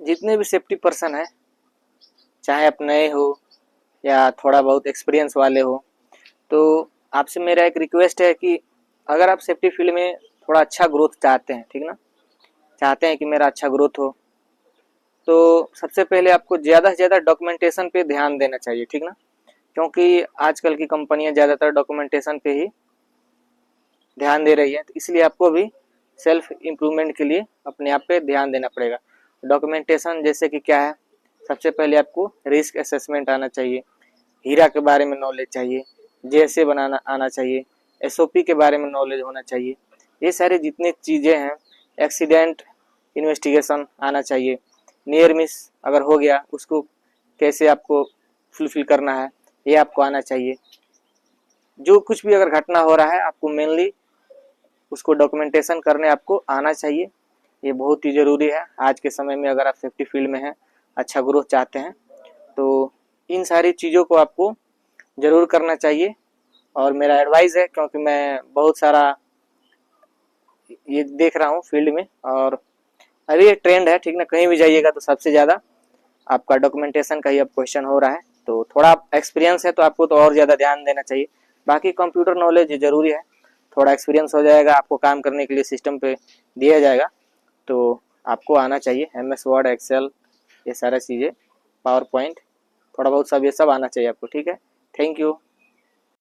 जितने भी safety person है, चाहे आप नए हो या थोड़ा बहुत एक्सपीरियंस वाले हो, तो आपसे मेरा एक रिक्वेस्ट है कि अगर आप सेफ्टी फील्ड में थोड़ा अच्छा ग्रोथ चाहते हैं, ठीक ना, चाहते हैं कि मेरा अच्छा ग्रोथ हो, तो सबसे पहले आपको ज़्यादा से ज़्यादा डॉक्यूमेंटेशन पे ध्यान देना चाहिए, ठीक ना, क्योंकि आजकल की कंपनियां ज़्यादातर डॉक्यूमेंटेशन पे ही ध्यान दे रही है, तो इसलिए आपको भी सेल्फ इम्प्रूवमेंट के लिए अपने आप पे ध्यान देना पड़ेगा। डॉक्यूमेंटेशन जैसे कि क्या है, सबसे पहले आपको रिस्क असेसमेंट आना चाहिए, हीरा के बारे में नॉलेज चाहिए, जेएसए बनाना आना चाहिए, एसओपी के बारे में नॉलेज होना चाहिए। ये सारी जितनी चीज़ें हैं, एक्सीडेंट इन्वेस्टिगेशन आना चाहिए, नियर मिस अगर हो गया उसको कैसे आपको फुलफिल करना है ये आपको आना चाहिए। जो कुछ भी अगर घटना हो रहा है आपको मेनली उसको डॉक्यूमेंटेशन करने आपको आना चाहिए। ये बहुत ही ज़रूरी है आज के समय में, अगर आप सेफ्टी फील्ड में हैं, अच्छा ग्रोथ चाहते हैं, तो इन सारी चीज़ों को आपको ज़रूर करना चाहिए। और मेरा एडवाइस है, क्योंकि मैं बहुत सारा ये देख रहा हूँ फील्ड में, और अभी ये ट्रेंड है, ठीक ना, कहीं भी जाइएगा तो सबसे ज़्यादा आपका डॉक्यूमेंटेशन का ही अब क्वेश्चन हो रहा है। तो थोड़ा एक्सपीरियंस है तो आपको तो और ज़्यादा ध्यान देना चाहिए। बाकी कंप्यूटर नॉलेज ज़रूरी है, थोड़ा एक्सपीरियंस हो जाएगा, आपको काम करने के लिए सिस्टम पे दिया जाएगा, तो आपको आना चाहिए MS वर्ड, एक्सेल, ये सारा चीज़ें, पावर पॉइंट, थोड़ा बहुत सब ये सब आना चाहिए आपको, ठीक है। Thank you.